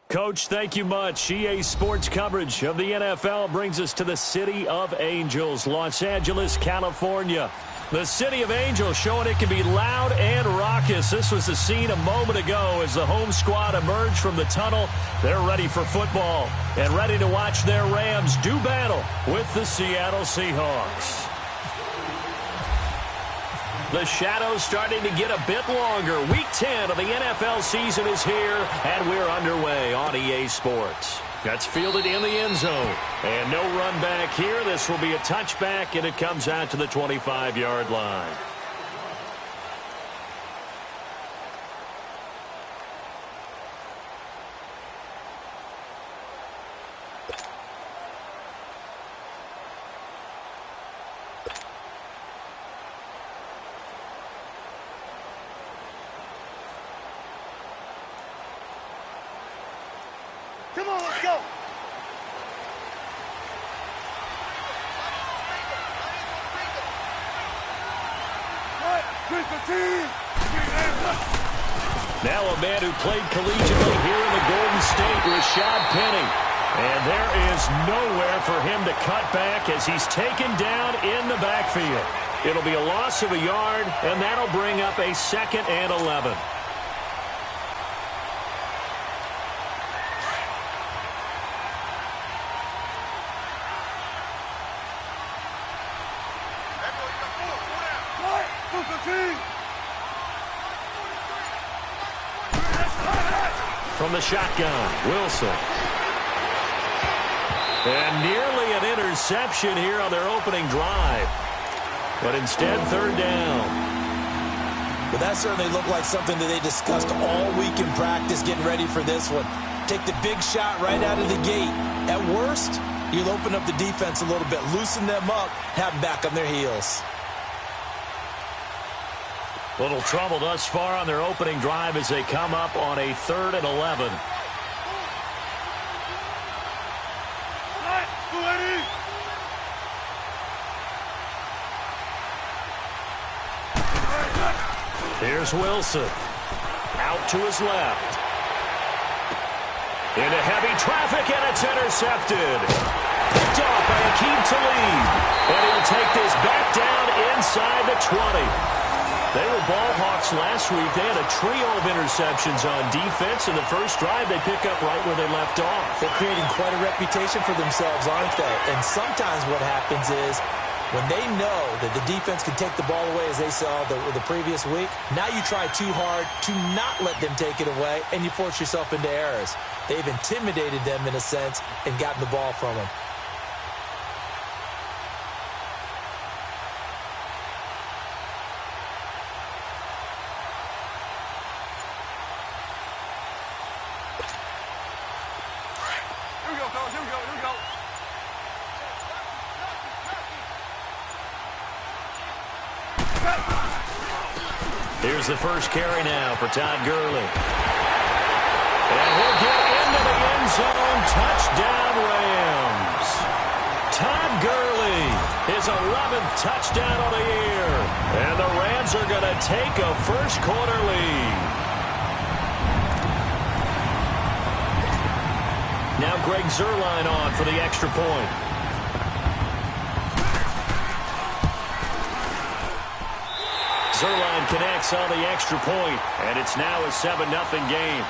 Coach, thank you much. EA Sports coverage of the NFL brings us to the City of Angels, Los Angeles, California. The City of Angels showing it can be loud and raucous. This was the scene a moment ago as the home squad emerged from the tunnel. They're ready for football and ready to watch their Rams do battle with the Seattle Seahawks. The shadows starting to get a bit longer. Week 10 of the NFL season is here, and we're underway on EA Sports. That's fielded in the end zone. And no run back here. This will be a touchback, and it comes out to the 25-yard line. Come on, let's go. Now a man who played collegiately here in the Golden State, Rashad Penny. And there is nowhere for him to cut back as he's taken down in the backfield. It'll be a loss of a yard, and that'll bring up a 2nd and 11. From the shotgun, Wilson. And nearly an interception here on their opening drive. But instead, 3rd down. But that certainly looked like something that they discussed all week in practice, getting ready for this one. Take the big shot right out of the gate. At worst, you'll open up the defense a little bit, loosen them up, have them back on their heels. Little trouble thus far on their opening drive as they come up on a 3rd and 11. Here's Wilson. Out to his left. Into heavy traffic, and it's intercepted. Picked off by Akeem Talib. And he'll take this back down inside the 20. They were ball hawks last week. They had a trio of interceptions on defense. In the first drive, they pick up right where they left off. They're creating quite a reputation for themselves, aren't they? And sometimes what happens is when they know that the defense can take the ball away, as they saw the previous week, now you try too hard to not let them take it away, and you force yourself into errors. They've intimidated them in a sense and gotten the ball from them. Here's the first carry now for Todd Gurley. And he'll get into the end zone. Touchdown, Rams. Todd Gurley, his 11th touchdown of the year. And the Rams are going to take a first-quarter lead. Now Greg Zuerlein on for the extra point. Zuerlein connects on the extra point, and it's now a 7-0 game.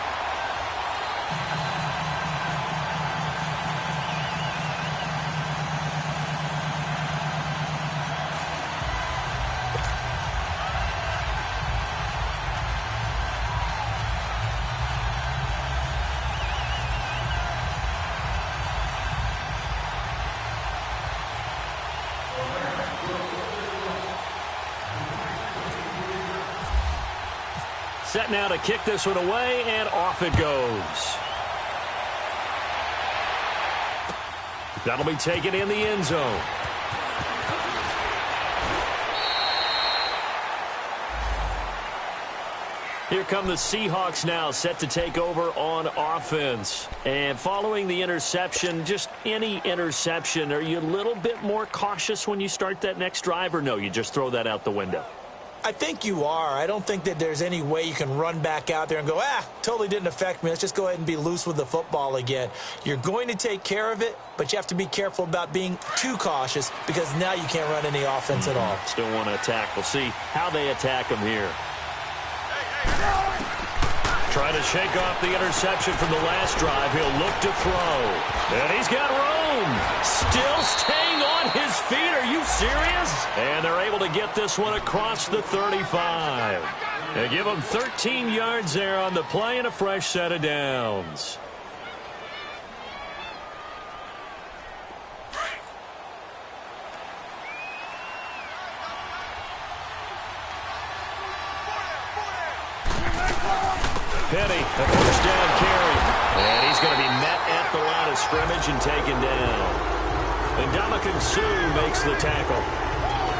Set now to kick this one away, and off it goes. That'll be taken in the end zone. Here come the Seahawks now, set to take over on offense. And following the interception, just any interception, are you a little bit more cautious when you start that next drive, or no, you just throw that out the window? I think you are. I don't think that there's any way you can run back out there and go, totally didn't affect me. Let's just go ahead and be loose with the football again. You're going to take care of it, but you have to be careful about being too cautious because now you can't run any offense at all. Still want to attack. We'll see how they attack him here. Trying to shake off the interception from the last drive. He'll look to throw. And he's got room. Still staying on his feet. Are you serious? And they're able to get this one across the 35. They give him 13 yards there on the play and a fresh set of downs. Penny, a first down carry. And he's going to be met at the line of scrimmage and taken down. And Dominican Sue makes the tackle.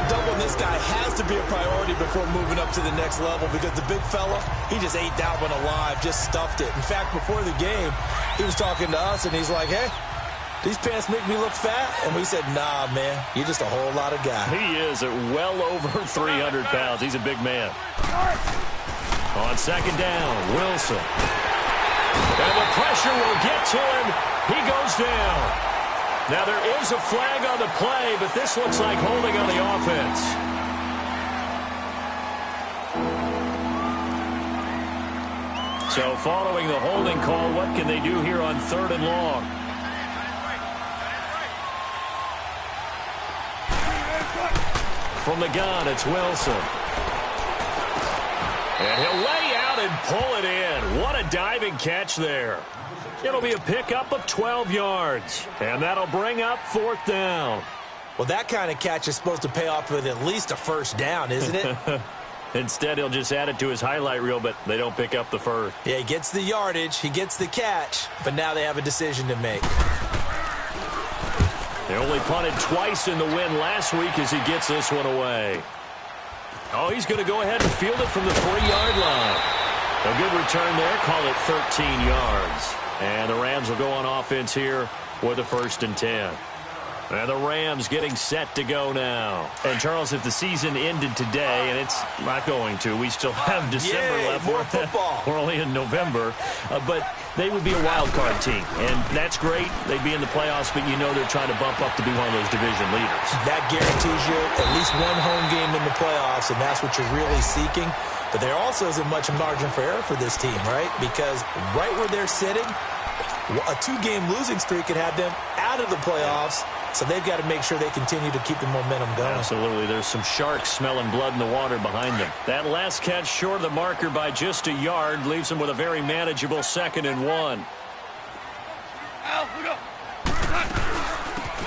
Doubling this guy has to be a priority before moving up to the next level because the big fella, he just ate that one alive, just stuffed it. In fact, before the game, he was talking to us, and he's like, hey, these pants make me look fat? And we said, nah, man, you're just a whole lot of guy. He is at well over 300 pounds. He's a big man. On second down, Wilson. And the pressure will get to him. He goes down. Now there is a flag on the play, but this looks like holding on the offense. So following the holding call, what can they do here on 3rd and long? From the gun, it's Wilson. And he'll lay out and pull it in. What a diving catch there. It'll be a pickup of 12 yards. And that'll bring up 4th down. Well, that kind of catch is supposed to pay off with at least a first down, isn't it? Instead, he'll just add it to his highlight reel, but they don't pick up the first. Yeah, he gets the yardage, he gets the catch, but now they have a decision to make. They only punted twice in the win last week as he gets this one away. Oh, he's going to go ahead and field it from the 3-yard line. A good return there. Call it 13 yards. And the Rams will go on offense here with a 1st and 10. And the Rams getting set to go now. And, Charles, if the season ended today, and it's not going to, we still have December left. More football. We're only in November. But they would be a wild card team. And that's great. They'd be in the playoffs, but you know they're trying to bump up to be one of those division leaders. That guarantees you at least one home game in the playoffs, and that's what you're really seeking. But there also isn't much margin for error for this team, right? Because right where they're sitting, a 2-game losing streak could have them out of the playoffs. So they've got to make sure they continue to keep the momentum going. Absolutely. There's some sharks smelling blood in the water behind them. That last catch short of the marker by just a yard leaves them with a very manageable 2nd and 1.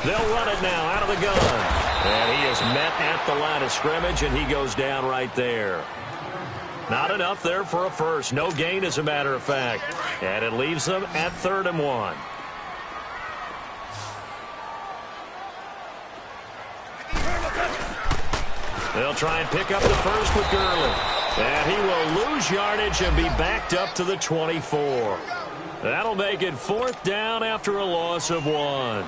They'll run it now out of the gun. And he is met at the line of scrimmage, and he goes down right there. Not enough there for a first. No gain, as a matter of fact. And it leaves them at 3rd and 1. They'll try and pick up the first with Gurley. And he will lose yardage and be backed up to the 24. That'll make it 4th down after a loss of 1.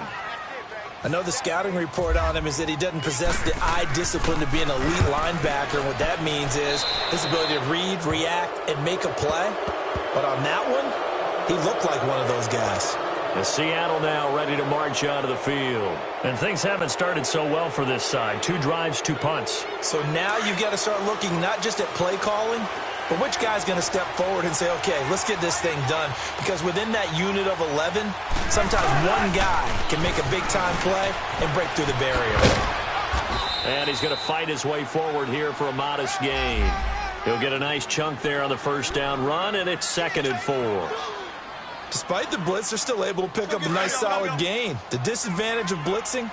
I know the scouting report on him is that he doesn't possess the eye discipline to be an elite linebacker. And what that means is his ability to read, react, and make a play. But on that one, he looked like one of those guys. And Seattle now ready to march out of the field. And things haven't started so well for this side. 2 drives, 2 punts. So now you've got to start looking not just at play calling, but which guy's going to step forward and say, okay, let's get this thing done. Because within that unit of 11, sometimes one guy can make a big-time play and break through the barrier. And he's going to fight his way forward here for a modest gain. He'll get a nice chunk there on the first down run, and it's 2nd and 4. Despite the blitz, they're still able to pick up a nice solid gain. The disadvantage of blitzing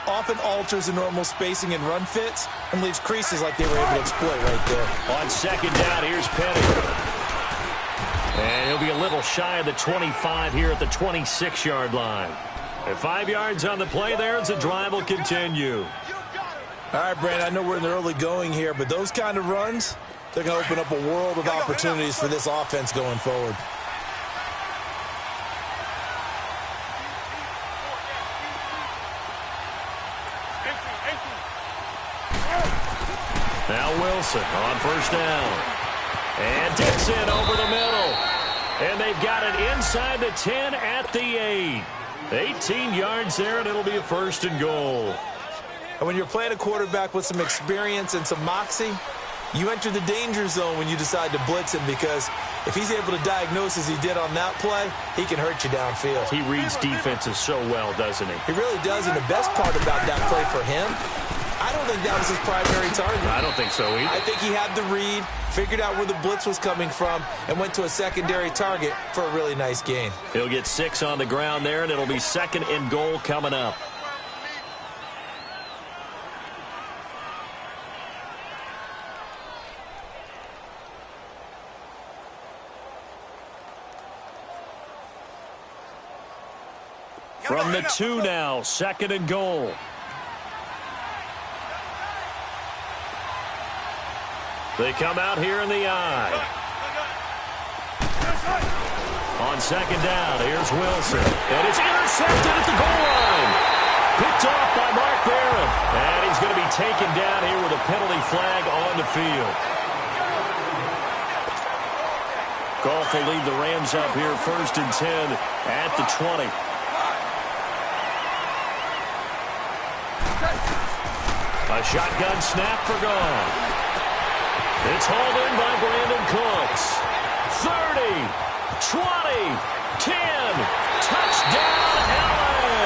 often alters the normal spacing and run fits and leaves creases like they were able to exploit right there. On second down, here's Penny. And he'll be a little shy of the 25 here at the 26-yard line. And 5 yards on the play there as the drive will continue. All right, Brandon, I know we're in the early going here, but those kind of runs, they're going to open up a world of opportunities for this offense going forward. Now Wilson on first down. And Dixon over the middle. And they've got it inside the 10 at the 8. 18 yards there, and it'll be a first and goal. And when you're playing a quarterback with some experience and some moxie, you enter the danger zone when you decide to blitz him, because if he's able to diagnose as he did on that play, he can hurt you downfield. He reads defenses so well, doesn't he? He really does, and the best part about that play for him, I don't think that was his primary target. I don't think so either. I think he had the read, figured out where the blitz was coming from, and went to a secondary target for a really nice gain. He'll get 6 on the ground there, and it'll be second and goal coming up. From the 2 now, second and goal. They come out here in the eye. On second down, here's Wilson. And it's intercepted at the goal line. Picked off by Mark Barron. And he's going to be taken down here with a penalty flag on the field. Goff will lead the Rams up here first and 10 at the 20. A shotgun snap for Goff. It's hauled in by Brandon Cooks. 30, 20, 10. Touchdown, LA.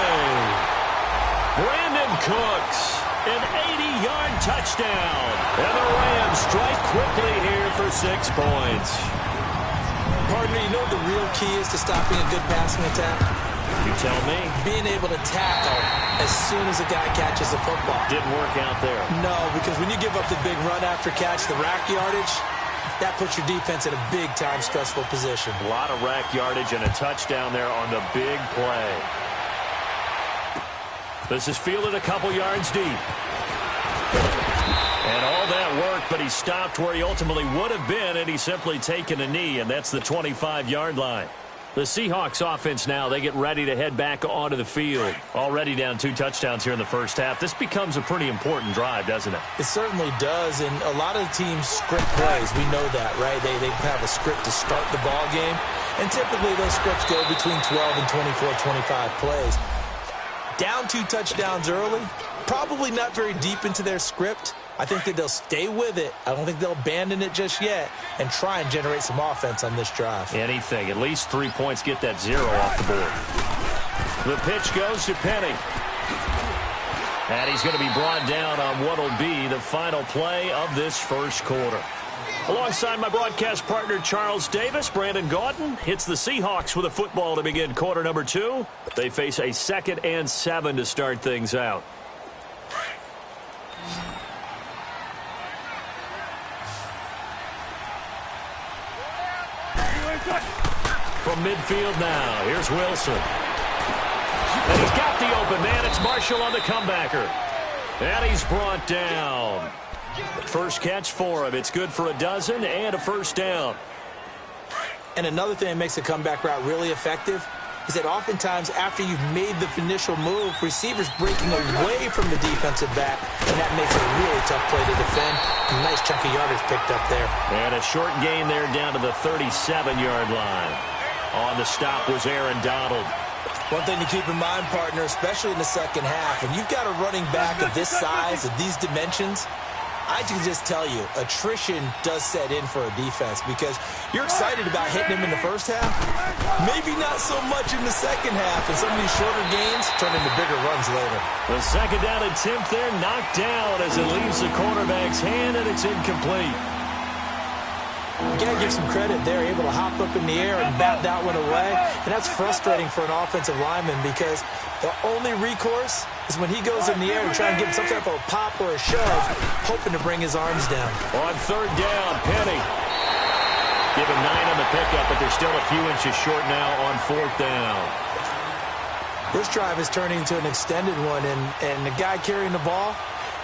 Brandon Cooks, an 80-yard touchdown. And the Rams strike quickly here for 6 points. Partner, you know what the real key is to stopping a good passing attack? You tell me. Being able to tackle as soon as a guy catches the football. Didn't work out there. No, because when you give up the big run after catch, the rack yardage, that puts your defense in a big-time stressful position. A lot of rack yardage and a touchdown there on the big play. This is fielded a couple yards deep. And all that work, but he stopped where he ultimately would have been, and he's simply taken a knee, and that's the 25-yard line. The Seahawks offense now, they get ready to head back onto the field. Already down 2 touchdowns here in the first half. This becomes a pretty important drive, doesn't it? It certainly does, and a lot of teams script plays. We know that, right? They have a script to start the ball game, and typically those scripts go between 12 and 24, 25 plays. Down 2 touchdowns early, probably not very deep into their script. I think that they'll stay with it. I don't think they'll abandon it just yet and try and generate some offense on this drive. Anything. At least 3 points, get that 0 off the board. The pitch goes to Penny. And he's going to be brought down on what will be the final play of this first quarter. Alongside my broadcast partner, Charles Davis, Brandon Gaudin hits the Seahawks with a football to begin quarter number 2. They face a 2nd and 7 to start things out. From midfield now, here's Wilson. And he's got the open man. It's Marshall on the comebacker. And he's brought down. First catch for him. It's good for a dozen and a first down. And another thing that makes a comeback route really effective is that oftentimes after you've made the initial move, receivers breaking away from the defensive back, and that makes it a really tough play to defend. A nice chunk of yardage picked up there. And a short gain there down to the 37-yard line. On the stop was Aaron Donald. One thing to keep in mind, partner, especially in the second half, when you've got a running back of this size, of these dimensions, I can just tell you, attrition does set in for a defense because you're excited about hitting him in the first half. Maybe not so much in the second half, and some of these shorter gains turn into bigger runs later. The second down attempt there knocked down as it leaves the quarterback's hand, and it's incomplete. You got to give some credit there, able to hop up in the air and bat that one away. And that's frustrating for an offensive lineman because the only recourse is when he goes in the air to try and get some type of a pop or a shove, hoping to bring his arms down. On third down, Penny. Give him 9 on the pickup, but they're still a few inches short now on fourth down. This drive is turning into an extended one, and the guy carrying the ball,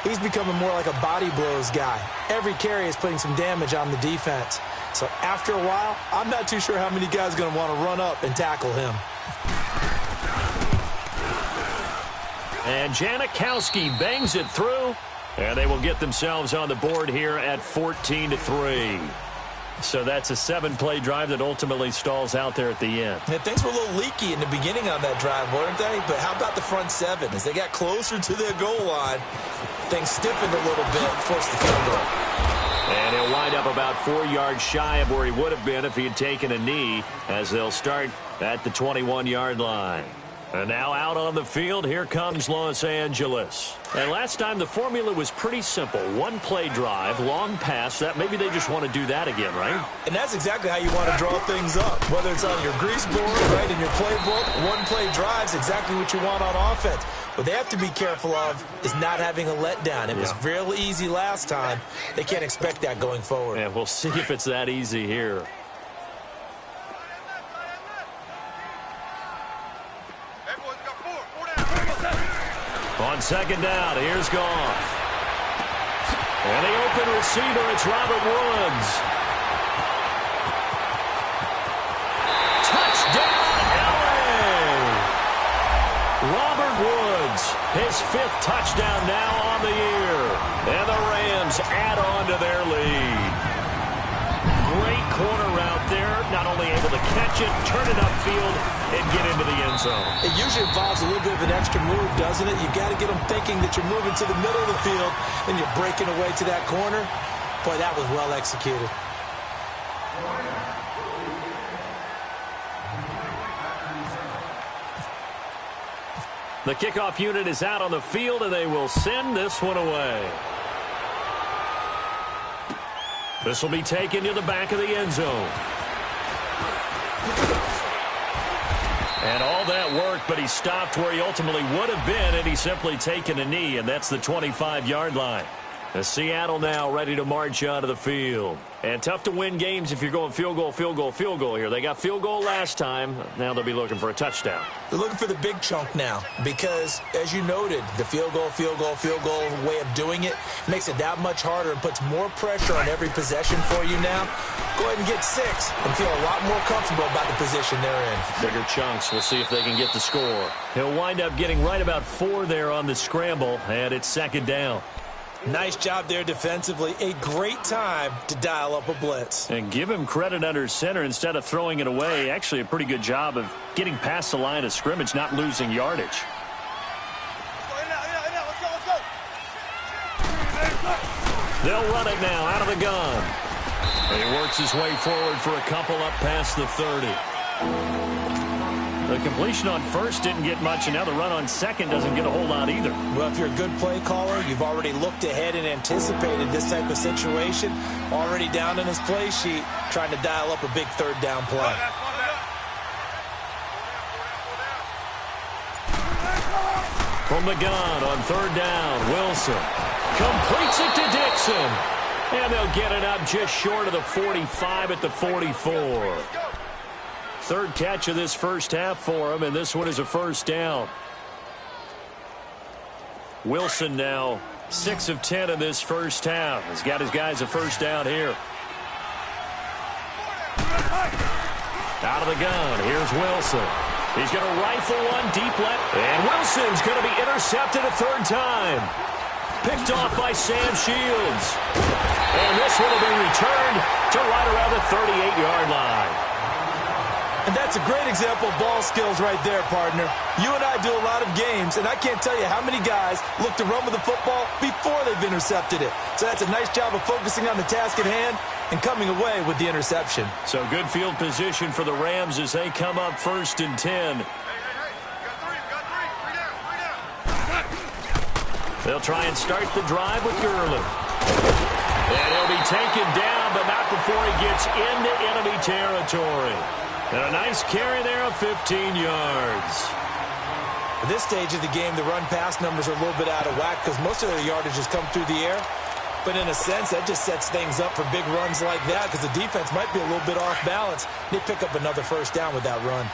he's becoming more like a body blows guy. Every carry is putting some damage on the defense. So after a while, I'm not too sure how many guys are going to want to run up and tackle him. And Janikowski bangs it through. And they will get themselves on the board here at 14-3. So that's a 7-play drive that ultimately stalls out there at the end. Yeah, things were a little leaky in the beginning on that drive, weren't they? But how about the front 7? As they got closer to their goal line, things stiffened a little bit, forced the field goal. And he'll wind up about 4 yards shy of where he would have been if he had taken a knee, as they'll start at the 21-yard line. And now out on the field, here comes Los Angeles. And last time the formula was pretty simple. 1-play drive, long pass. That maybe they just want to do that again, right? And that's exactly how you want to draw things up. Whether it's on your grease board, right, in your playbook, 1-play drive's exactly what you want on offense. What they have to be careful of is not having a letdown. It was real easy last time. They can't expect that going forward. Yeah, we'll see if it's that easy here. On second down, here's Goff. And the open receiver, it's Robert Woods. Touchdown, LA! Robert Woods, his 5th touchdown now on the year. And the Rams add on to their lead. Great corner route there. Not only able to catch it, turn it upfield, and get into the end zone. It usually involves a little bit of an extra move, doesn't it? You've got to get them thinking that you're moving to the middle of the field, and you're breaking away to that corner. Boy, that was well executed. The kickoff unit is out on the field, and they will send this one away. This will be taken to the back of the end zone. And all that work, but he stopped where he ultimately would have been, and he's simply taken a knee, and that's the 25-yard line. The Seattle now ready to march onto the field. And tough to win games if you're going field goal, field goal, field goal here. They got field goal last time. Now they'll be looking for a touchdown. They're looking for the big chunk now because, as you noted, the field goal way of doing it makes it that much harder and puts more pressure on every possession for you now. Go ahead and get 6 and feel a lot more comfortable about the position they're in. Bigger chunks. We'll see if they can get the score. He'll wind up getting right about 4 there on the scramble, and it's second down. Nice job there defensively. A great time to dial up a blitz. And give him credit under center instead of throwing it away. Actually a pretty good job of getting past the line of scrimmage, not losing yardage. They'll run it now out of the gun. And he works his way forward for a couple up past the 30. The completion on first didn't get much, and now the run on second doesn't get a whole lot either. Well, if you're a good play caller, you've already looked ahead and anticipated this type of situation. Already down in his play sheet, trying to dial up a big third down play. From the gun on third down, Wilson completes it to Dixon. And they'll get it up just short of the 45 at the 44. Third catch of this first half for him, and this one is a first down. Wilson now 6 of 10 in this first half. He's got his guys a first down here. Out of the gun, here's Wilson. He's going to rifle one deep left, and Wilson's going to be intercepted a third time. Picked off by Sam Shields. And this one will be returned to right around the 38-yard line. And that's a great example of ball skills right there, partner. You and I do a lot of games, and I can't tell you how many guys look to run with the football before they've intercepted it. So that's a nice job of focusing on the task at hand and coming away with the interception. So good field position for the Rams as they come up 1st and 10. They'll try and start the drive with Gurley. And he'll be taken down, but not before he gets into enemy territory. And a nice carry there of 15 yards. At this stage of the game, the run-pass numbers are a little bit out of whack because most of their yardage has come through the air. But in a sense, that just sets things up for big runs like that because the defense might be a little bit off balance. They pick up another first down with that run.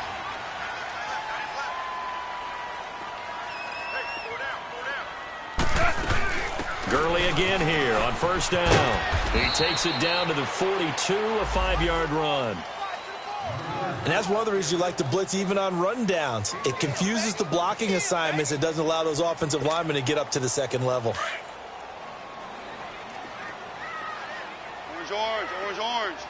Gurley again here on first down. He takes it down to the 42, a 5-yard run. And that's one of the reasons you like to blitz even on rundowns. It confuses the blocking assignments. It doesn't allow those offensive linemen to get up to the second level. Orange.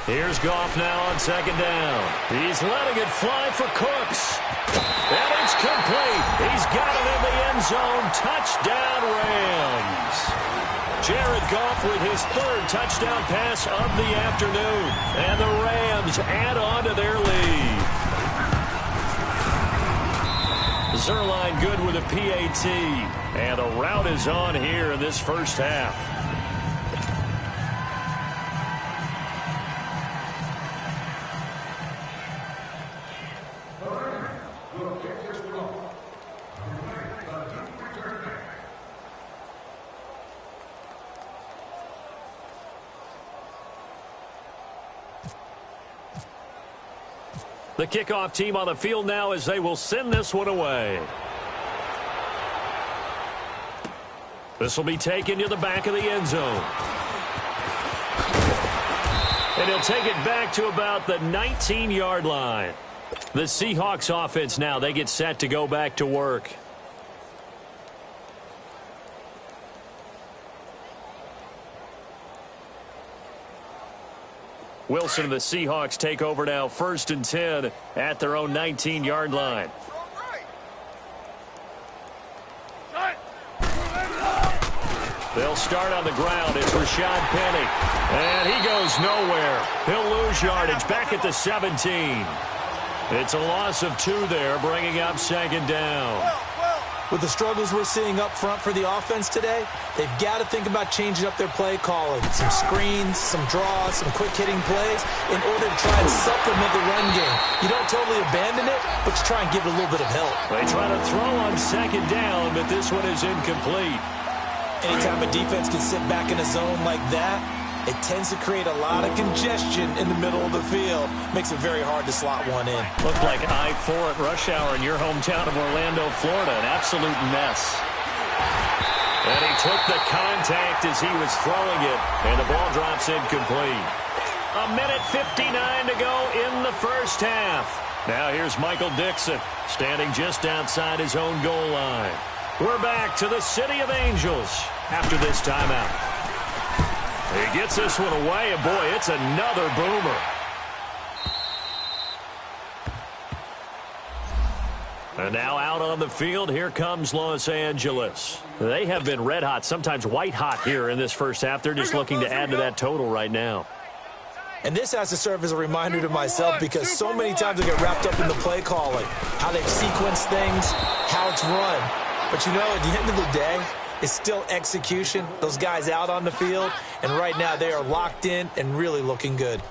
Here's Goff now on second down. He's letting it fly for Cooks. And it's complete. He's got it in the end zone. Touchdown, Rams. Jared Goff with his third touchdown pass of the afternoon. And the Rams add on to their lead. Zerline good with a PAT. And the rout is on here in this first half. The kickoff team on the field now as they will send this one away. This will be taken to the back of the end zone. And he'll take it back to about the 19-yard line. The Seahawks offense now, they get set to go back to work. Wilson and the Seahawks take over now, 1st and 10 at their own 19-yard line. They'll start on the ground. It's Rashad Penny. And he goes nowhere. He'll lose yardage back at the 17. It's a loss of 2 there, bringing up second down. With the struggles we're seeing up front for the offense today, they've got to think about changing up their play calling. Some screens, some draws, some quick-hitting plays in order to try and supplement the run game. You don't totally abandon it, but you try and give it a little bit of help. They try to throw on second down, but this one is incomplete. Anytime a defense can sit back in a zone like that, it tends to create a lot of congestion in the middle of the field. Makes it very hard to slot one in. Looked like I-4 at rush hour in your hometown of Orlando, Florida. An absolute mess. And he took the contact as he was throwing it, and the ball drops incomplete. 1:59 to go in the first half. Now here's Michael Dixon, standing just outside his own goal line. We're back to the City of Angels after this timeout. He gets this one away, and boy, it's another boomer. And now out on the field, here comes Los Angeles. They have been red hot, sometimes white hot here in this first half. They're just looking to add to that total right now. And this has to serve as a reminder to myself because so many times I get wrapped up in the play calling, how they've sequenced things, how it's run. But you know, at the end of the day, it's still execution. Those guys out on the field, and right now they are locked in and really looking good.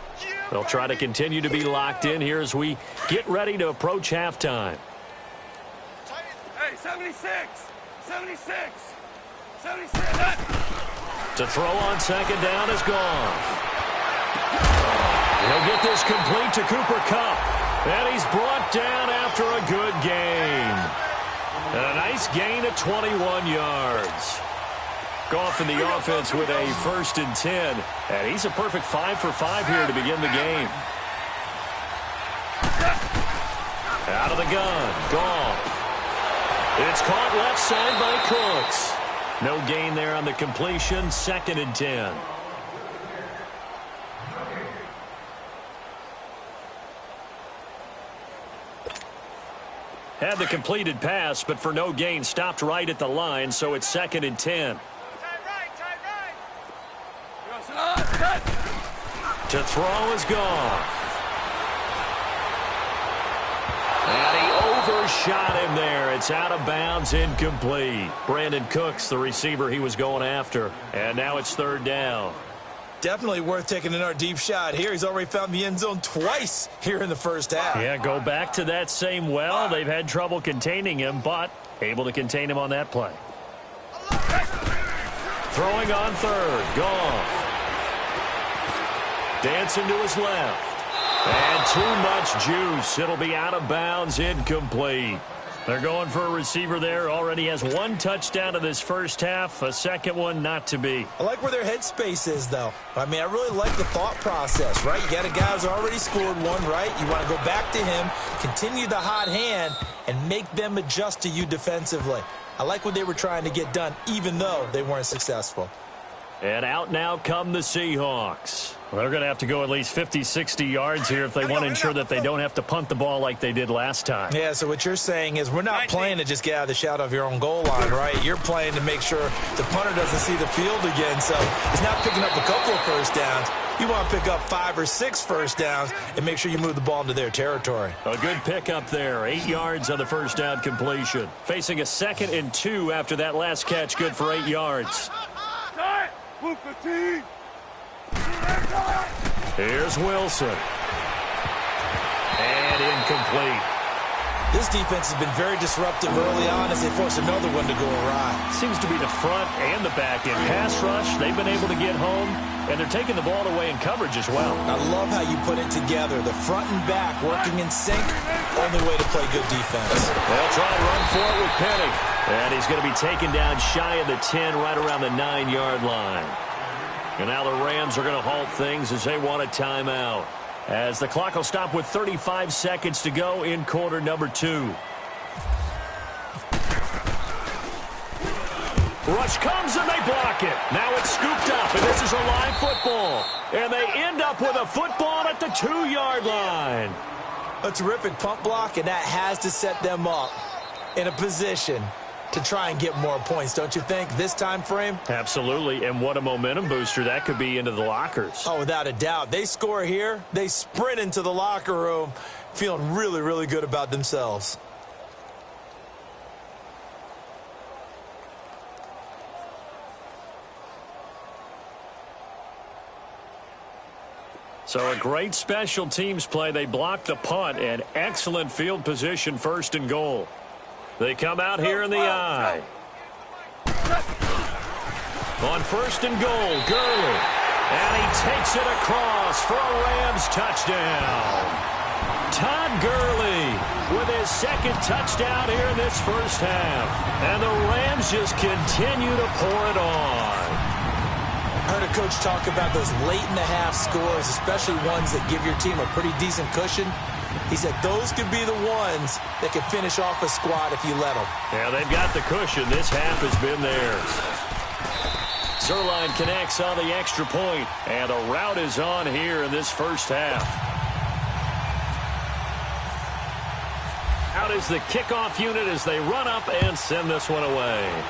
They'll try to continue to be locked in here as we get ready to approach halftime. Hey, 76. To throw on second down is gone. He'll get this complete to Cooper Kupp. And he's brought down after a good gain. A nice gain of 21 yards. Goff in the offense with a 1st and 10. And he's a perfect 5 for 5 here to begin the game. Out of the gun, Goff. It's caught left side by Cooks. No gain there on the completion, 2nd and 10. Had the completed pass, but for no gain, stopped right at the line, so it's 2nd and 10. To throw is Goff. And he overshot him there. It's out of bounds, incomplete. Brandon Cooks, the receiver he was going after. And now it's 3rd down. Definitely worth taking in our deep shot here. He's already found the end zone twice here in the first half. Yeah, go back to that same well. They've had trouble containing him, but able to contain him on that play. Throwing on 3rd, Goff. Dancing to his left. And too much juice. It'll be out of bounds, incomplete. They're going for a receiver there. Already has 1 touchdown in this first half. A second one not to be. I like where their headspace is, though. I mean, I really like the thought process, right? You got a guy who's already scored one, right? You want to go back to him, continue the hot hand, and make them adjust to you defensively. I like what they were trying to get done, even though they weren't successful. And out now come the Seahawks. Well, they're going to have to go at least 50, 60 yards here if they want to ensure that they don't have to punt the ball like they did last time. Yeah, so what you're saying is we're not playing to just get out of the shadow of your own goal line, right? You're playing to make sure the punter doesn't see the field again. So it's not picking up a couple of first downs. You want to pick up 5 or 6 first downs and make sure you move the ball into their territory. A good pickup there. 8 yards on the first down completion. Facing a 2nd and 2 after that last catch. Good for 8 yards. Here's Wilson. And incomplete. This defense has been very disruptive early on as they force another one to go awry. Seems to be the front and the back end. Pass rush, they've been able to get home, and they're taking the ball away in coverage as well. I love how you put it together. The front and back working in sync. Only way to play good defense. They'll try to run for it with Penny. And he's going to be taken down shy of the 10, right around the 9-yard line. And now the Rams are going to halt things as they want a timeout. As the clock will stop with 35 seconds to go in quarter number 2. Rush comes and they block it. Now it's scooped up, and this is a live football. And they end up with a football at the 2-yard line. A terrific punt block, and that has to set them up in a position to try and get more points, don't you think, this time frame? Absolutely, and what a momentum booster that could be into the lockers. Oh, without a doubt. They score here, they sprint into the locker room feeling really, really good about themselves. So a great special teams play. They block the punt and excellent field position, 1st and goal. They come out here in the I. On 1st and goal, Gurley. And he takes it across for a Rams touchdown. Todd Gurley with his 2nd touchdown here in this first half. And the Rams just continue to pour it on. I heard a coach talk about those late-in-the-half scores, especially ones that give your team a pretty decent cushion. He said those could be the ones that can finish off a squad if you let them. Yeah, they've got the cushion. This half has been theirs. Zerline connects on the extra point, and the route is on here in this first half. Out is the kickoff unit as they run up and send this one away.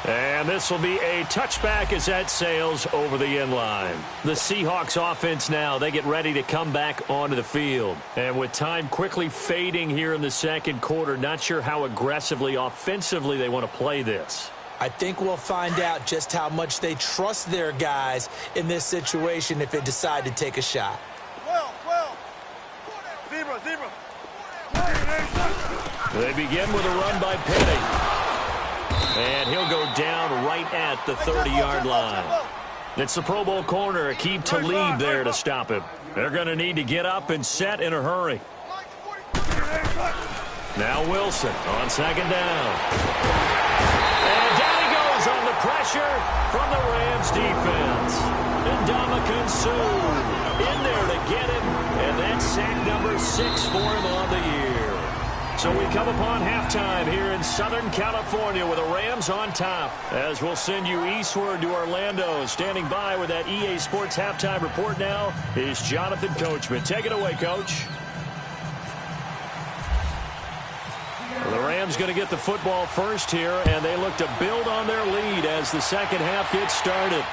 And this will be a touchback as that sails over the end line. The Seahawks offense now, they get ready to come back onto the field. And with time quickly fading here in the second quarter, not sure how aggressively, offensively they want to play this. I think we'll find out just how much they trust their guys in this situation if they decide to take a shot. Zebra. They begin with a run by Penny. And he'll go down right at the 30-yard line. It's the Pro Bowl corner, Aqib Talib there to stop him. They're going to need to get up and set in a hurry. Now Wilson on 2nd down. And down he goes on the pressure from the Rams defense. And Ndamukong Suh in there to get him. And that's sack number 6 for him on the year. So we come upon halftime here in Southern California with the Rams on top. As we'll send you eastward to Orlando. Standing by with that EA Sports halftime report now is Jonathan Coachman. Take it away, Coach. Well, the Rams going to get the football first here, and they look to build on their lead as the second half gets started.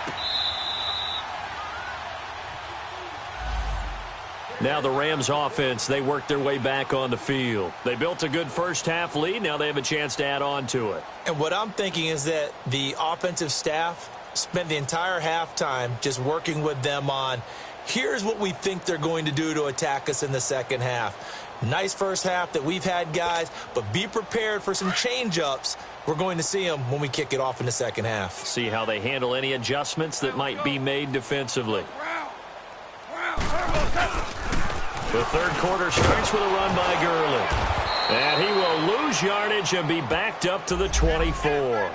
Now the Rams offense, they work their way back on the field. They built a good first half lead. Now they have a chance to add on to it. And what I'm thinking is that the offensive staff spent the entire halftime just working with them on, here's what we think they're going to do to attack us in the second half. Nice first half that we've had, guys, but be prepared for some change-ups. We're going to see them when we kick it off in the second half. See how they handle any adjustments that might be made defensively. The third quarter starts with a run by Gurley. And he will lose yardage and be backed up to the 24.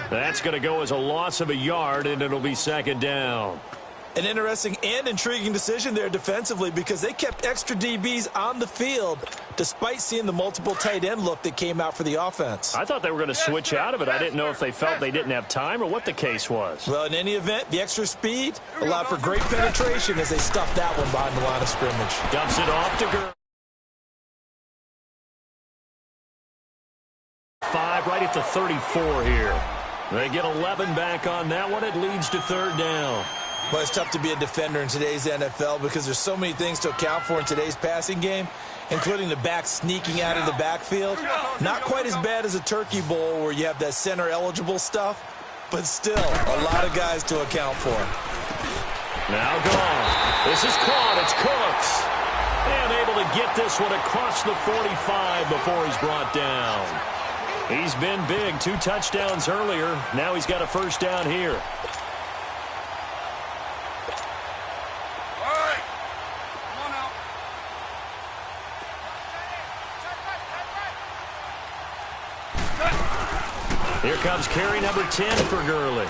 That's going to go as a loss of a yard, and it'll be 2nd down. An interesting and intriguing decision there defensively because they kept extra DBs on the field despite seeing the multiple tight end look that came out for the offense. I thought they were going to switch out of it. I didn't know if they felt they didn't have time or what the case was. Well, in any event, the extra speed allowed for great penetration as they stuffed that one behind the line of scrimmage. Dumps it off to Gurley. 5 right at the 34 here. They get 11 back on that one. It leads to third down. Well, it's tough to be a defender in today's NFL because there's so many things to account for in today's passing game, including the back sneaking out of the backfield. Not quite as bad as a turkey bowl where you have that center-eligible stuff, but still a lot of guys to account for. Now gone. This is caught. It's Cooks. And able to get this one across the 45 before he's brought down. He's been big. 2 touchdowns earlier. Now he's got a first down here. Here comes carry number 10 for Gurley.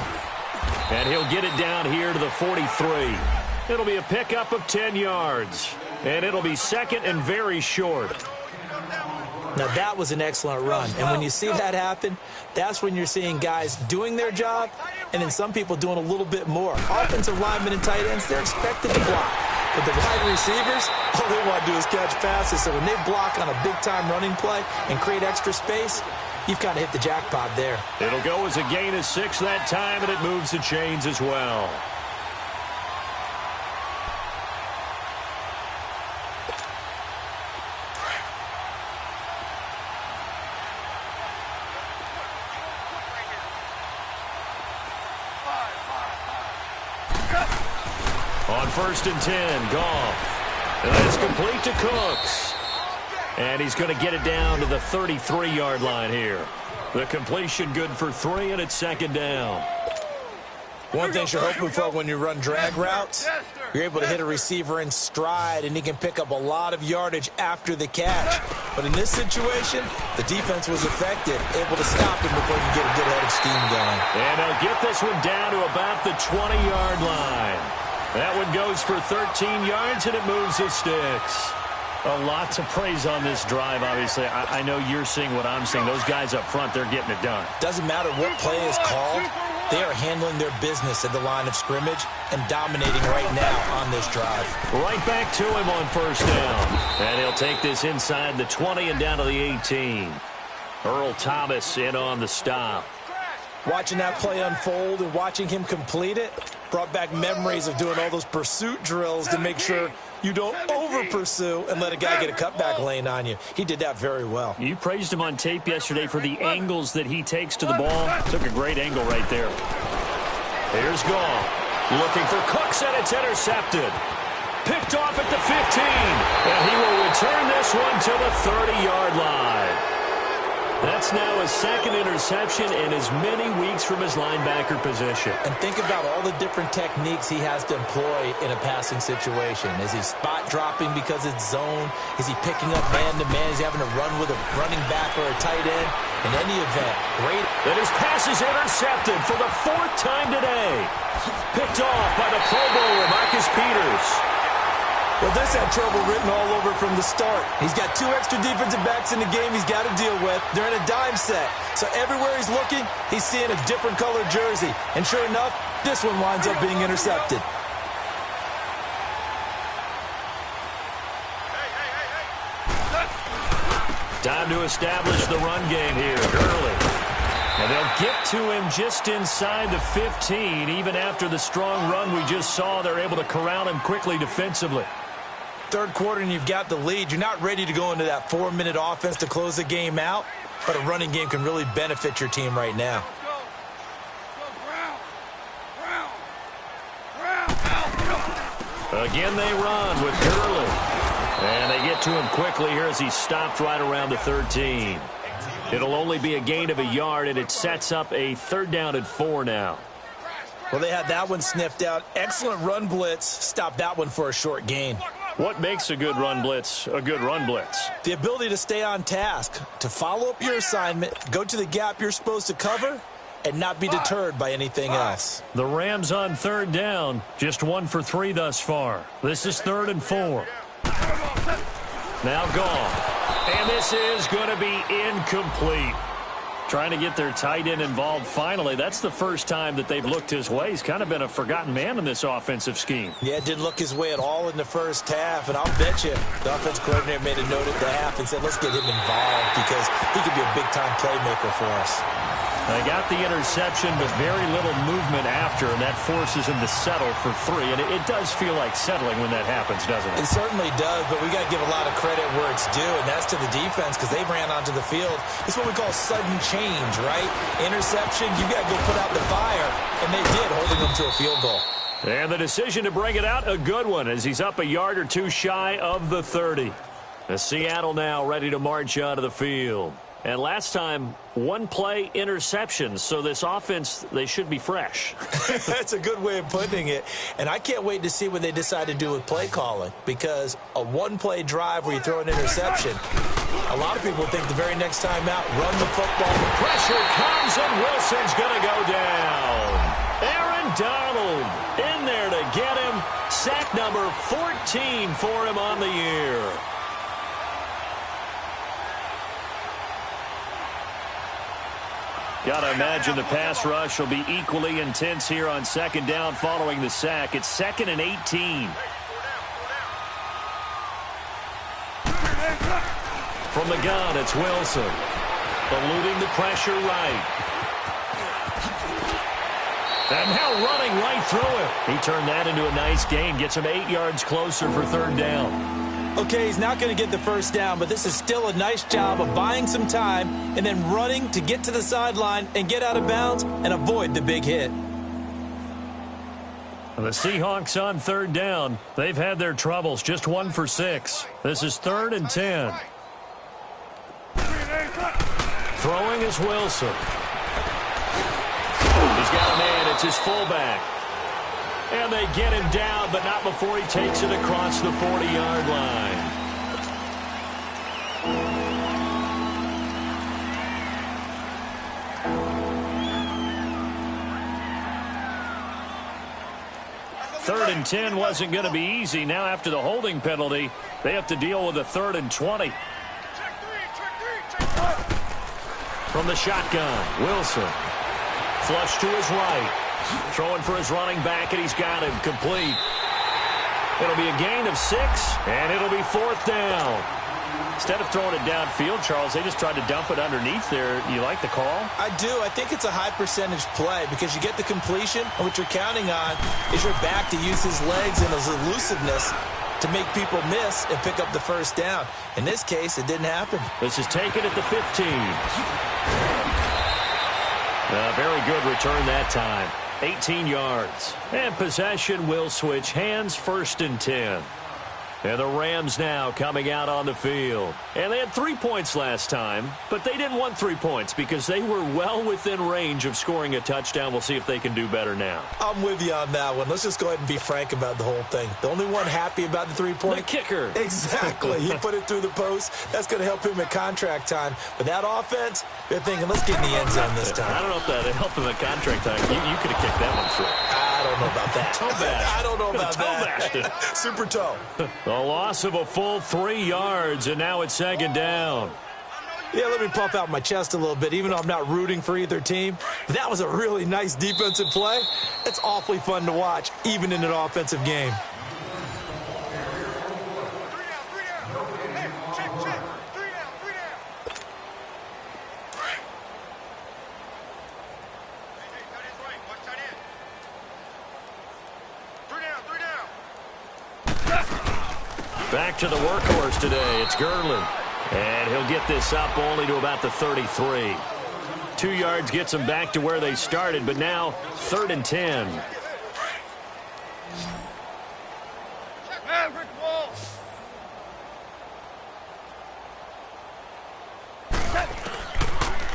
And he'll get it down here to the 43. It'll be a pickup of 10 yards. And it'll be second and very short. Now, that was an excellent run. And when you see that happen, that's when you're seeing guys doing their job and then some people doing a little bit more. Offensive linemen and tight ends, they're expected to block. But the wide receivers, all they want to do is catch passes. So when they block on a big-time running play and create extra space, you've kind of hit the jackpot there. It'll go as a gain of 6 that time, and it moves the chains as well. On 1st and 10, Goff. And that's complete to Cooks. And he's going to get it down to the 33-yard line here. The completion good for 3, and it's second down. One thing you're hoping for when you run drag routes, you're able to hit a receiver in stride, and he can pick up a lot of yardage after the catch. But in this situation, the defense was effective, able to stop him before you get a good head of steam going. And they'll get this one down to about the 20-yard line. That one goes for 13 yards, and it moves the sticks. A lot to praise on this drive, obviously. I know you're seeing what I'm seeing. Those guys up front, they're getting it done. Doesn't matter what play is called. They are handling their business at the line of scrimmage and dominating right now on this drive. Right back to him on first down. And he'll take this inside the 20 and down to the 18. Earl Thomas in on the stop. Watching that play unfold and watching him complete it brought back memories of doing all those pursuit drills to make sure you don't over-pursue and let a guy get a cutback lane on you. He did that very well. You praised him on tape yesterday for the angles that he takes to the ball. Took a great angle right there. Here's Goff. Looking for Cooks, and it's intercepted. Picked off at the 15. And he will return this one to the 30-yard line. That's now his second interception in as many weeks from his linebacker position. And think about all the different techniques he has to employ in a passing situation. Is he spot dropping because it's zone? Is he picking up man-to-man? Is he having to run with a running back or a tight end? In any event, great. And his pass is intercepted for the 4th time today. Picked off by the Pro Bowler, Marcus Peters. Well, this had trouble written all over from the start. He's got 2 extra defensive backs in the game he's got to deal with. They're in a dime set. So everywhere he's looking, he's seeing a different colored jersey. And sure enough, this one winds up being intercepted. Time to establish the run game here. Gurley. And they'll get to him just inside the 15. Even after the strong run we just saw, they're able to corral him quickly defensively. Third quarter and you've got the lead. You're not ready to go into that 4-minute offense to close the game out, but a running game can really benefit your team right now. Again they run with Gurley. And they get to him quickly here as he's stopped right around the 13. It'll only be a gain of a yard, and it sets up a 3rd down and 4 now. Well, they had that one sniffed out. Excellent run blitz. Stopped that one for a short gain. What makes a good run blitz a good run blitz? The ability to stay on task, to follow up your assignment, go to the gap you're supposed to cover, and not be deterred by anything else. The Rams on third down, just 1 for 3 thus far. This is 3rd and 4. Now gone. And this is going to be incomplete. Trying to get their tight end involved finally. That's the first time that they've looked his way. He's kind of been a forgotten man in this offensive scheme. Yeah, didn't look his way at all in the first half. And I'll bet you the offense coordinator made a note at the half and said, let's get him involved because he could be a big-time playmaker for us. They got the interception, but very little movement after, and that forces him to settle for 3. And it does feel like settling when that happens, doesn't it? It certainly does, but we got to give a lot of credit where it's due, and that's to the defense because they ran onto the field. It's what we call sudden change, right? Interception, you got to go put out the fire, and they did, holding them to a field goal. And the decision to bring it out, a good one, as he's up a yard or 2 shy of the 30. The Seattle now ready to march onto the field. And last time, 1-play interceptions, so this offense, they should be fresh. That's a good way of putting it. And I can't wait to see what they decide to do with play calling, because a 1-play drive where you throw an interception, a lot of people think the very next time out, run the football. Pressure comes, and Wilson's going to go down. Aaron Donald in there to get him. Sack number 14 for him on the year. Got to imagine the pass rush will be equally intense here on 2nd down following the sack. It's 2nd and 18. From the gun, it's Wilson. Eluding the pressure right. And now running right through it. He turned that into a nice gain. Gets him 8 yards closer for 3rd down. Okay, he's not going to get the first down, but this is still a nice job of buying some time and then running to get to the sideline and get out of bounds and avoid the big hit. The Seahawks on 3rd down. They've had their troubles, just 1 for 6. This is 3rd and 10. Throwing is Wilson. He's got a man. It's his fullback. And they get him down, but not before he takes it across the 40-yard line. Third and 10 wasn't going to be easy. Now after the holding penalty, they have to deal with a 3rd and 20. From the shotgun, Wilson. Flush to his right. Throwing for his running back, and he's got him complete. It'll be a gain of 6, and it'll be 4th down. Instead of throwing it downfield, Charles, they just tried to dump it underneath there. You like the call? I do. I think it's a high-percentage play because you get the completion, and what you're counting on is your back to use his legs and his elusiveness to make people miss and pick up the first down. In this case, it didn't happen. This is taken at the 15. A very good return that time. 18 yards. And possession will switch hands, 1st and 10. And the Rams now coming out on the field. And they had 3 points last time, but they didn't want 3 points because they were well within range of scoring a touchdown. We'll see if they can do better now. I'm with you on that one. Let's just go ahead and be frank about the whole thing. The only one happy about the 3-point? The kicker. Exactly. He put it through the post. That's going to help him at contract time. But that offense, they're thinking, let's get in the end zone this time. I don't know if that helped him at contract time. You could have kicked that one through. I don't know about that. Toe bash. I don't know about that. It. Super toe. The loss of a full 3 yards, and now it's 2nd down. Yeah, let me puff out my chest a little bit, even though I'm not rooting for either team. But that was a really nice defensive play. It's awfully fun to watch, even in an offensive game. Back to the workhorse today. It's Gurley. And he'll get this up only to about the 33. 2 yards gets them back to where they started, but now 3rd and 10.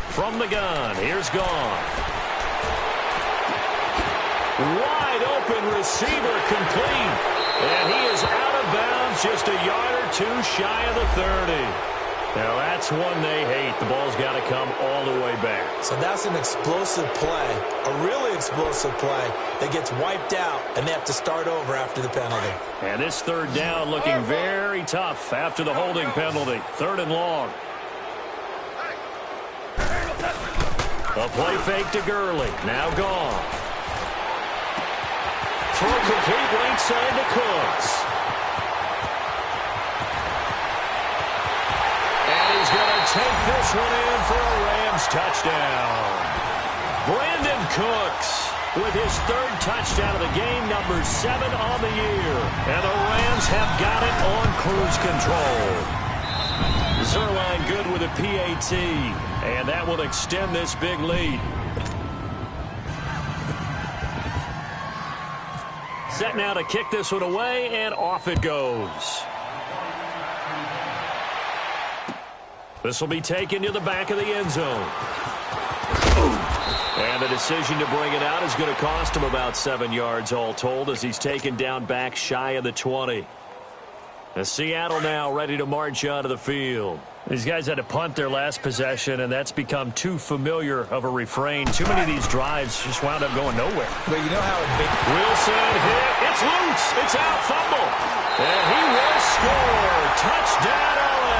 From the gun, here's Goff. Wide open receiver complete. And he is out of bounds just a yard or 2 shy of the 30. Now that's one they hate. The ball's got to come all the way back. So that's an explosive play, a really explosive play that gets wiped out, and they have to start over after the penalty. And this third down looking very tough after the holding penalty. 3rd and long. A play fake to Gurley. Now gone. Throw complete right side to Cooks. And he's going to take this one in for a Rams touchdown. Brandon Cooks with his 3rd touchdown of the game, number 7 on the year. And the Rams have got it on cruise control. Zerline good with a PAT. And that will extend this big lead. Set now to kick this one away, and off it goes. This will be taken to the back of the end zone. And the decision to bring it out is going to cost him about 7 yards all told as he's taken down back shy of the 20. As Seattle now ready to march onto the field. These guys had to punt their last possession, and that's become too familiar of a refrain. Too many of these drives just wound up going nowhere. But you know how it makes... Wilson hit. It's loose. It's out. Fumble. And he will score. Touchdown, LA.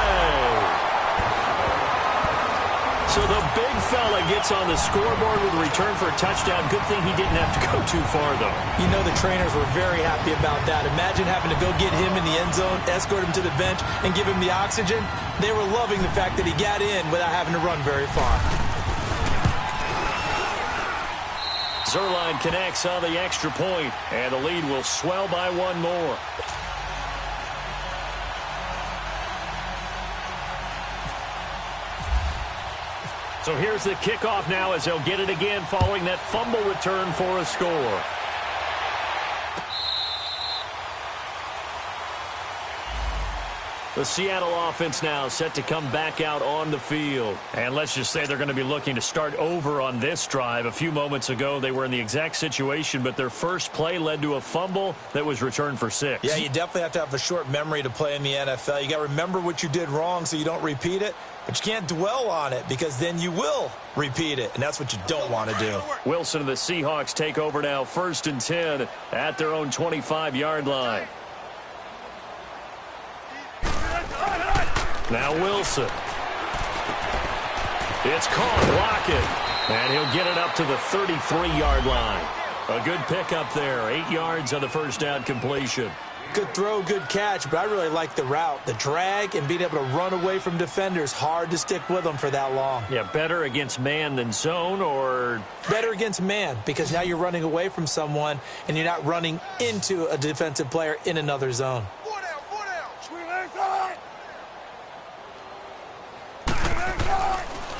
So the big fella gets on the scoreboard with a return for a touchdown. Good thing he didn't have to go too far, though. You know the trainers were very happy about that. Imagine having to go get him in the end zone, escort him to the bench, and give him the oxygen. They were loving the fact that he got in without having to run very far. Zerline connects on the extra point, and the lead will swell by one more. So here's the kickoff now as they'll get it again following that fumble return for a score. The Seattle offense now set to come back out on the field. And let's just say they're going to be looking to start over on this drive. A few moments ago, they were in the exact situation, but their first play led to a fumble that was returned for 6. Yeah, you definitely have to have a short memory to play in the NFL. You got to remember what you did wrong so you don't repeat it. But you can't dwell on it because then you will repeat it, and that's what you don't want to do. Wilson and the Seahawks take over now, 1st and 10 at their own 25-yard line. Now Wilson. It's caught. Lockett. And he'll get it up to the 33-yard line. A good pickup there. 8 yards on the first down completion. Good throw, good catch, but I really like the route. The drag and being able to run away from defenders. Hard to stick with them for that long. Yeah, better against man than zone, or... Better against man, because now you're running away from someone and you're not running into a defensive player in another zone.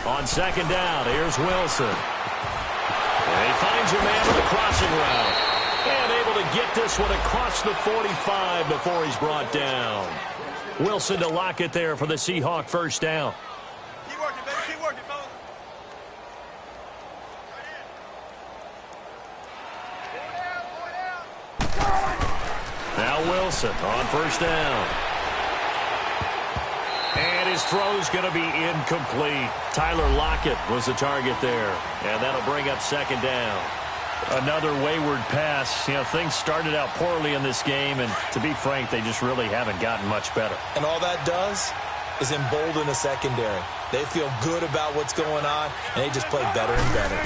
On 2nd down, here's Wilson. And he finds a man with a crossing route. And able to get this one across the 45 before he's brought down. Wilson to lock it there for the Seahawk first down. Keep working, baby. Keep working, fellas. Now Wilson on first down. And his throw's going to be incomplete. Tyler Lockett was the target there. And that'll bring up 2nd down. Another wayward pass. You know, things started out poorly in this game, and to be frank, they just really haven't gotten much better. And all that does is embolden the secondary. They feel good about what's going on, and they just play better and better.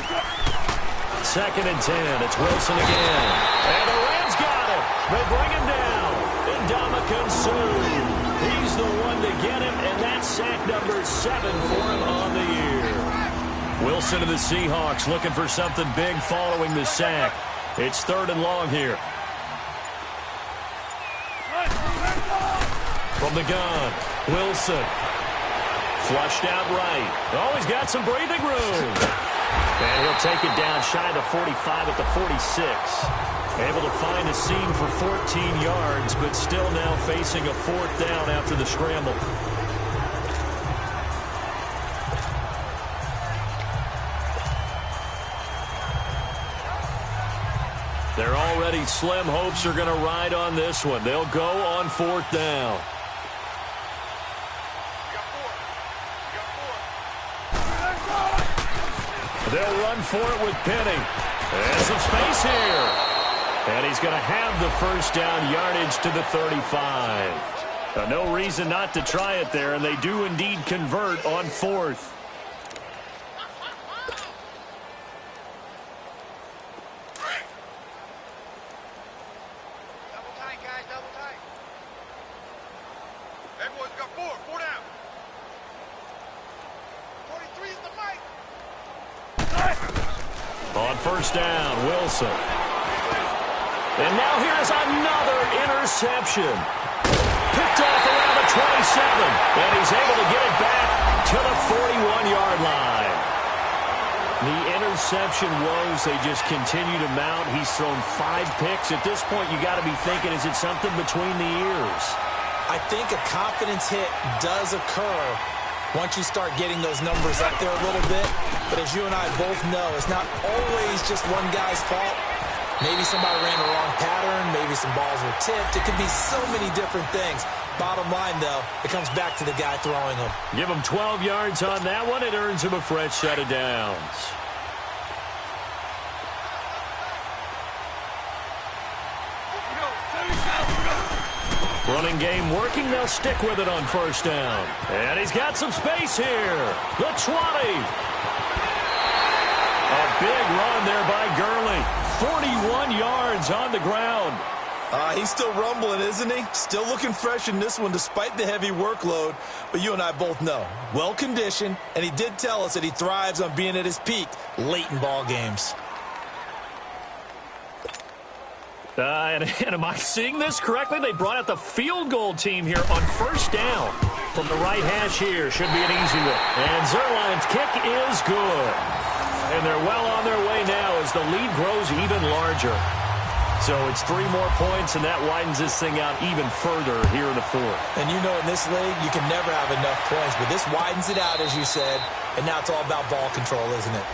2nd and 10. It's Wilson again. And the Rams got it. They bring him down. Ndamukong Suh. He's the one to get him, and that's sack number 7 for him on the year. Wilson to the Seahawks looking for something big following the sack. It's 3rd and long here. From the gun, Wilson. Flushed out right. Oh, he's got some breathing room. And he'll take it down shy of the 45 at the 46. Able to find a seam for 14 yards, but still now facing a 4th down after the scramble. Their already slim hopes are going to ride on this one. They'll go on 4th down. They'll run for it with Penny. And some space here. And he's going to have the first down, yardage to the 35. No reason not to try it there, and they do indeed convert on fourth. Double tight, guys, double tight. Everyone's got four down. 43 is the mic. On first down, Wilson. And now here's another interception. Picked off around the 27. And he's able to get it back to the 41-yard line. The interception woes, they just continue to mount. He's thrown 5 picks. At this point, you got to be thinking, is it something between the ears? I think a confidence hit does occur once you start getting those numbers up there a little bit. But as you and I both know, it's not always just one guy's fault. Maybe somebody ran the wrong pattern. Maybe some balls were tipped. It could be so many different things. Bottom line, though, it comes back to the guy throwing them. Give him 12 yards on that one. It earns him a fresh set of downs. Running game working. They'll stick with it on first down. And he's got some space here. The 20. A big run there by Gurley. 41 yards on the ground. He's still rumbling, isn't he? Still looking fresh in this one despite the heavy workload. But you and I both know, well-conditioned, and he did tell us that he thrives on being at his peak late in ball games. And am I seeing this correctly? They brought out the field goal team here on first down. From the right hash here, should be an easy one. And Zerline's kick is good. And they're well on their way now as the lead grows even larger. So it's 3 more points, and that widens this thing out even further here in the fourth. And you know in this league, you can never have enough points. But this widens it out, as you said. And now it's all about ball control, isn't it?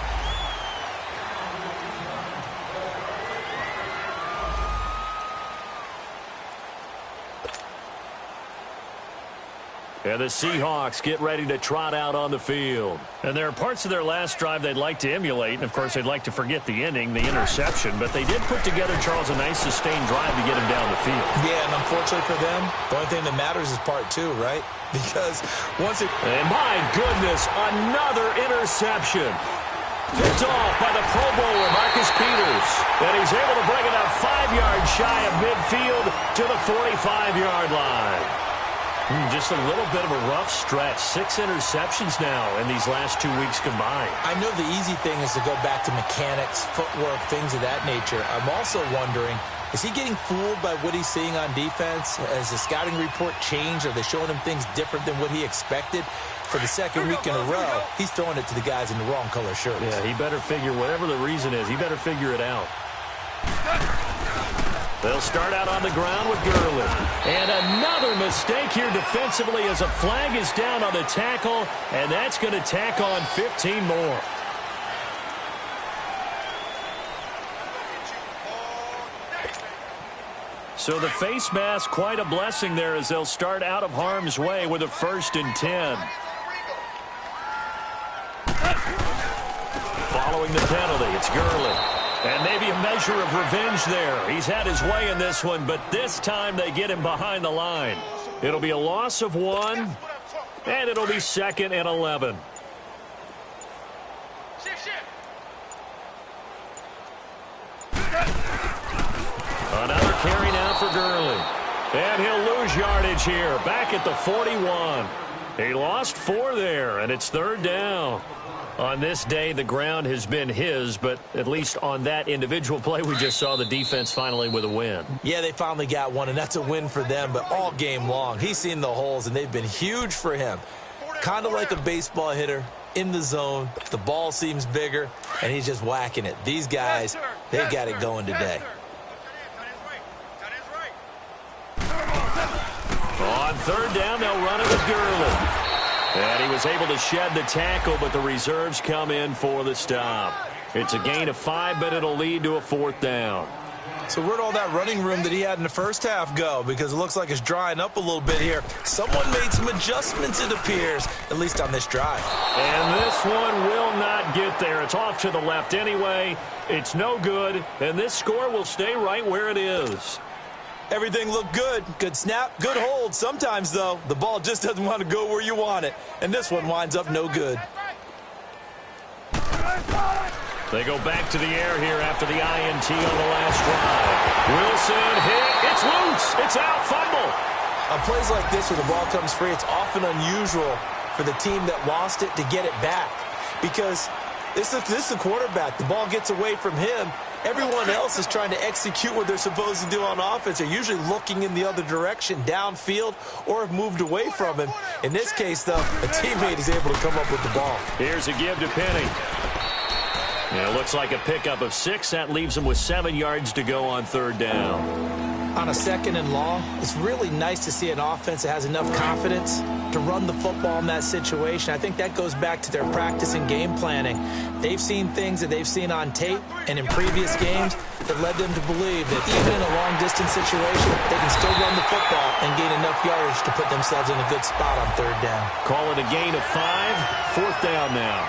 And the Seahawks get ready to trot out on the field. And there are parts of their last drive they'd like to emulate. And, of course, they'd like to forget the ending, the interception. But they did put together, Charles, a nice sustained drive to get him down the field. Yeah, and unfortunately for them, the only thing that matters is part 2, right? Because once it... And, my goodness, another interception. Picked off by the Pro Bowler, Marcus Peters. And he's able to bring it up 5 yards shy of midfield to the 45-yard line. Just a little bit of a rough stretch. 6 interceptions now in these last 2 weeks combined. I know the easy thing is to go back to mechanics, footwork, things of that nature. I'm also wondering, is he getting fooled by what he's seeing on defense? Has the scouting report changed? Are they showing him things different than what he expected? For the second week in a row, he's throwing it to the guys in the wrong color shirts. Yeah, he better figure, whatever the reason is, he better figure it out. They'll start out on the ground with Gurley. And another mistake here defensively as a flag is down on the tackle, and that's going to tack on 15 more. So the face mask, quite a blessing there as they'll start out of harm's way with a 1st and 10. Following the penalty, it's Gurley. And maybe a measure of revenge there. He's had his way in this one, but this time they get him behind the line. It'll be a loss of 1, and it'll be 2nd and 11. Another carry now for Gurley. And he'll lose yardage here, back at the 41. He lost 4 there, and it's 3rd down. On this day, the ground has been his, but at least on that individual play, we just saw the defense finally with a win. Yeah, they finally got one, and that's a win for them, but all game long, he's seen the holes, and they've been huge for him. Kind of like a baseball hitter in the zone. The ball seems bigger, and he's just whacking it. These guys, they've got it going today. On 3rd down, they'll run it with Gurley. And he was able to shed the tackle, but the reserves come in for the stop. It's a gain of 5, but it'll lead to a 4th down. So where'd all that running room that he had in the first half go? Because it looks like it's drying up a little bit here. Someone made some adjustments, it appears, at least on this drive. And this one will not get there. It's off to the left anyway. It's no good, and this score will stay right where it is. Everything looked good. Good snap, good hold. Sometimes, though, the ball just doesn't want to go where you want it. And this one winds up no good. They go back to the air here after the INT on the last drive. Wilson hit. It's loose. It's out. Fumble. On plays like this where the ball comes free, it's often unusual for the team that lost it to get it back. Because this is the quarterback. The ball gets away from him. Everyone else is trying to execute what they're supposed to do on offense. They're usually looking in the other direction, downfield, or have moved away from him. In this case, though, a teammate is able to come up with the ball. Here's a give to Penny. Yeah, it looks like a pickup of 6. That leaves him with 7 yards to go on third down. On a 2nd and long, it's really nice to see an offense that has enough confidence to run the football in that situation. I think that goes back to their practice and game planning. They've seen things that they've seen on tape and in previous games that led them to believe that even in a long-distance situation, they can still run the football and gain enough yardage to put themselves in a good spot on third down. Call it a gain of 5. 4th down now.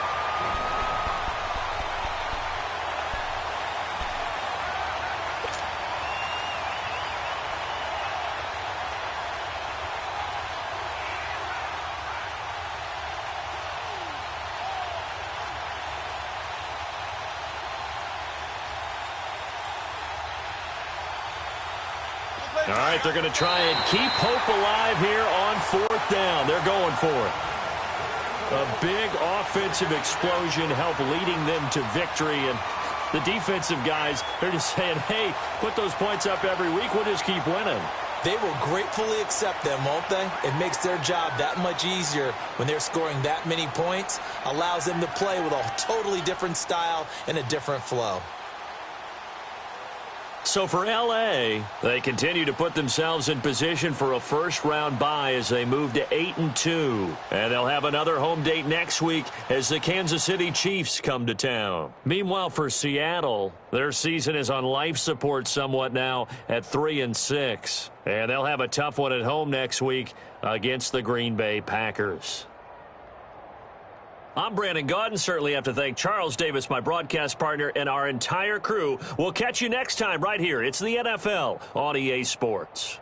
All right, they're going to try and keep hope alive here on 4th down. They're going for it. A big offensive explosion helped leading them to victory. And the defensive guys, they're just saying, hey, put those points up every week. We'll just keep winning. They will gratefully accept them, won't they? It makes their job that much easier when they're scoring that many points. Allows them to play with a totally different style and a different flow. So for L.A., they continue to put themselves in position for a first-round bye as they move to 8-2. And they'll have another home date next week as the Kansas City Chiefs come to town. Meanwhile, for Seattle, their season is on life support somewhat now at 3-6. And they'll have a tough one at home next week against the Green Bay Packers. I'm Brandon Gaudin. Certainly have to thank Charles Davis, my broadcast partner, and our entire crew. We'll catch you next time right here. It's the NFL on EA Sports.